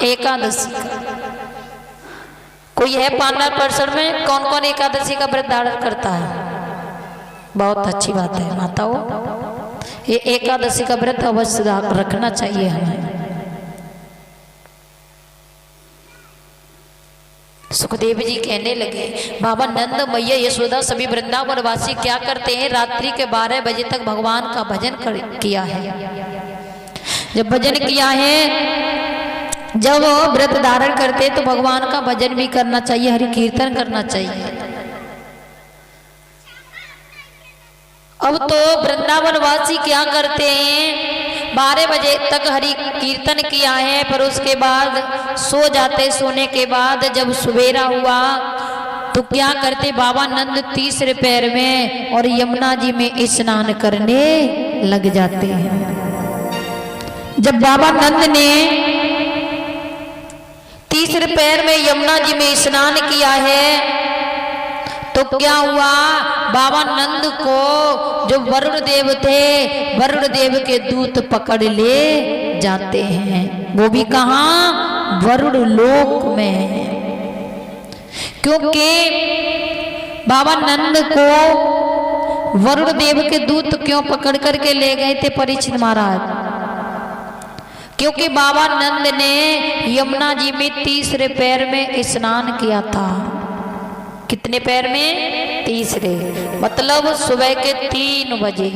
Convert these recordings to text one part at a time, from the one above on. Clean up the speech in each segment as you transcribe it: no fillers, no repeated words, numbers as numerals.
एकादशी का। कोई है पार्टनर पर्सन में? कौन कौन एकादशी का व्रत धारण करता है? बहुत अच्छी बात है माताओं, ये एकादशी का व्रत अवश्य रखना चाहिए हमें। सुखदेव जी कहने लगे, बाबा नंद मैया यशोदा सभी वृंदावन वासी क्या करते हैं, रात्रि के 12 बजे तक भगवान का भजन किया है। जब भजन किया है, जब वो व्रत धारण करते तो भगवान का भजन भी करना चाहिए, हरि कीर्तन करना चाहिए। अब तो वृंदावन वासी क्या करते हैं, 12 बजे तक हरि कीर्तन किया है, पर उसके बाद सो जाते। सोने के बाद जब सवेरा हुआ तो क्या करते, बाबा नंद तीसरे पैर में और यमुना जी में स्नान करने लग जाते हैं। जब बाबा नंद ने तीसरे पैर में यमुना जी में स्नान किया है तो क्या हुआ, बाबा नंद को जो वरुण देव थे, वरुण देव के दूत पकड़ ले जाते हैं। वो भी कहाँ, वरुण लोक में। क्योंकि बाबा नंद को वरुण देव के दूत क्यों पकड़ करके ले गए थे परीक्षित महाराज? क्योंकि बाबा नंद ने यमुना जी में तीसरे पैर में स्नान किया था। कितने पैर में? तीसरे, मतलब सुबह के 3 बजे।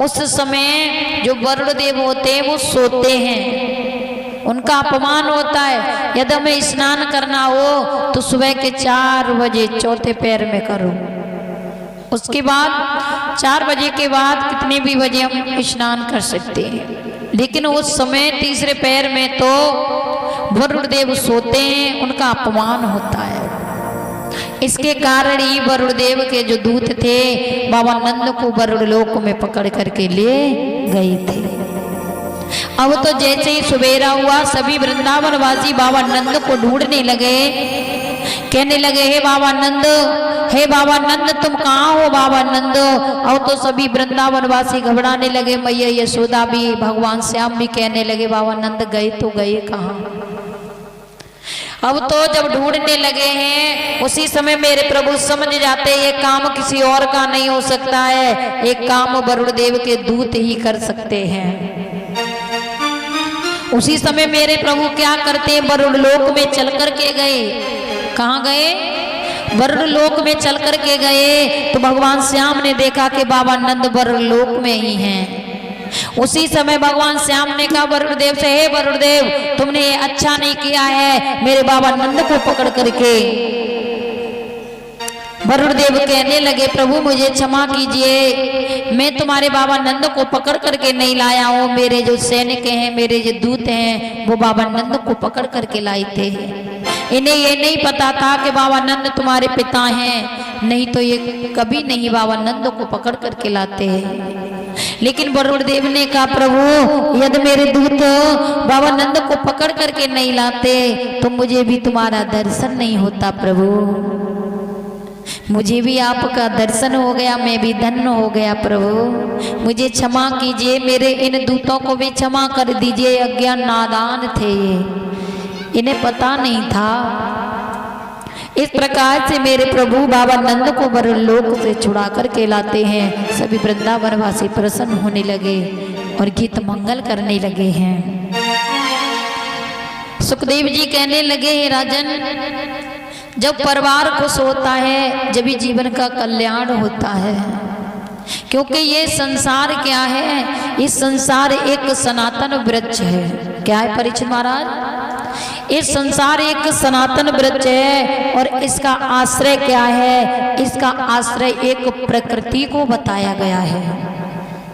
उस समय जो वरुण देव होते हैं वो सोते हैं, उनका अपमान होता है। यदि हमें स्नान करना हो तो सुबह के 4 बजे चौथे पैर में करो। उसके बाद 4 बजे के बाद कितने भी बजे हम स्नान कर सकते हैं, लेकिन उस समय तीसरे पैर में तो वरुण देव सोते हैं, उनका अपमान होता है। इसके कारण ही वरुण देव के जो दूत थे बाबा नंद को वरुण लोक में पकड़ करके ले गए थे। अब तो जैसे ही सवेरा हुआ सभी वृंदावन वासी बाबा नंद को ढूंढने लगे, कहने लगे, हे बाबा नंद, हे बाबा नंद तुम कहाँ हो बाबा नंद? अब तो सभी वृंदावन वासी घबराने लगे। मैया यशोदा भी, भगवान श्याम भी कहने लगे, बाबा नंद गए तो गए कहाँ? अब तो जब ढूंढने लगे हैं उसी समय मेरे प्रभु समझ जाते ये काम किसी और का नहीं हो सकता है, एक काम वरुण देव के दूत ही कर सकते हैं। उसी समय मेरे प्रभु क्या करते, वरुण लोक में चल करके गए। कहाँ गए? वरुण लोक में चल करके गए तो भगवान श्याम ने देखा कि बाबा नंद वरुण लोक में ही हैं। उसी समय भगवान श्याम ने कहा वरुण देव से, हे वरुण देव तुमने ये अच्छा नहीं किया है मेरे बाबा नंद को पकड़ करके। वरुण देव कहने लगे, प्रभु मुझे क्षमा कीजिए, मैं तुम्हारे बाबा नंद को पकड़ करके नहीं लाया हूँ। मेरे जो सैनिक हैं, मेरे जो दूत हैं, वो बाबा नंद को पकड़ करके लाए थे। इन्हें ये नहीं पता था कि बाबा नंद तुम्हारे पिता हैं, नहीं तो ये कभी नहीं बाबा नंद को पकड़ करके लाते हैं। लेकिन वरुण देव ने कहा, प्रभु यदि मेरे दूत बाबा नंद को पकड़ करके नहीं लाते तो मुझे भी तुम्हारा दर्शन नहीं होता। प्रभु मुझे भी आपका दर्शन हो गया, मैं भी धन्य हो गया। प्रभु मुझे क्षमा कीजिए, मेरे इन दूतों को भी क्षमा कर दीजिए, अज्ञान नादान थे, इन्हें पता नहीं था। इस प्रकार से मेरे प्रभु बाबा नंद को वरुण लोक से छुड़ा करके लाते हैं। सभी वृंदावन वासी प्रसन्न होने लगे और गीत मंगल करने लगे हैं। सुखदेव जी कहने लगे, हे राजन, जब परिवार खुश होता है जब भी जीवन का कल्याण होता है। क्योंकि ये संसार क्या है, इस संसार एक सनातन वृक्ष है। क्या है परीक्षित महाराज? इस संसार एक सनातन वृक्ष है और इसका आश्रय क्या है? इसका आश्रय एक प्रकृति को बताया गया है।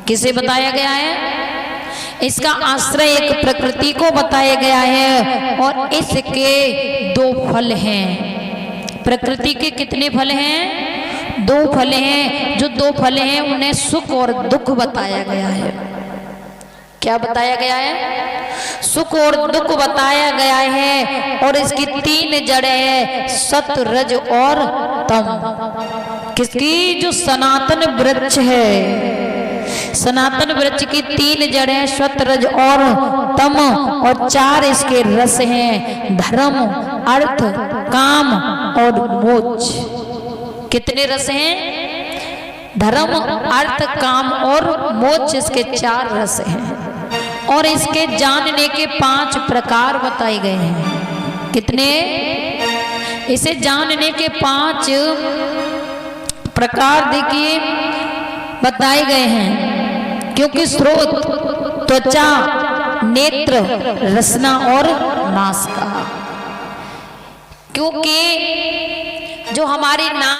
किसे बताया गया है? इसका आश्रय एक प्रकृति को बताया गया है और इसके 2 फल हैं। प्रकृति के कितने फल हैं? 2 फल हैं। जो 2 फल हैं उन्हें सुख और दुख बताया गया है। क्या बताया गया है? सुख और दुख बताया गया है। और इसकी 3 जड़ें हैं, सत रज और तम। किसकी? जो सनातन वृक्ष है, सनातन वृक्ष की 3 जड़ें सत्व रज और तम और 4 इसके रस हैं, धर्म अर्थ काम और मोक्ष। कितने रस हैं? धर्म अर्थ काम और मोक्ष, इसके 4 रस हैं। और इसके जानने के 5 प्रकार बताए गए हैं। कितने? इसे जानने के 5 प्रकार देखिए बताए गए हैं। क्योंकि स्रोत, त्वचा, नेत्र, रसना और नासिका। क्योंकि जो हमारी नाक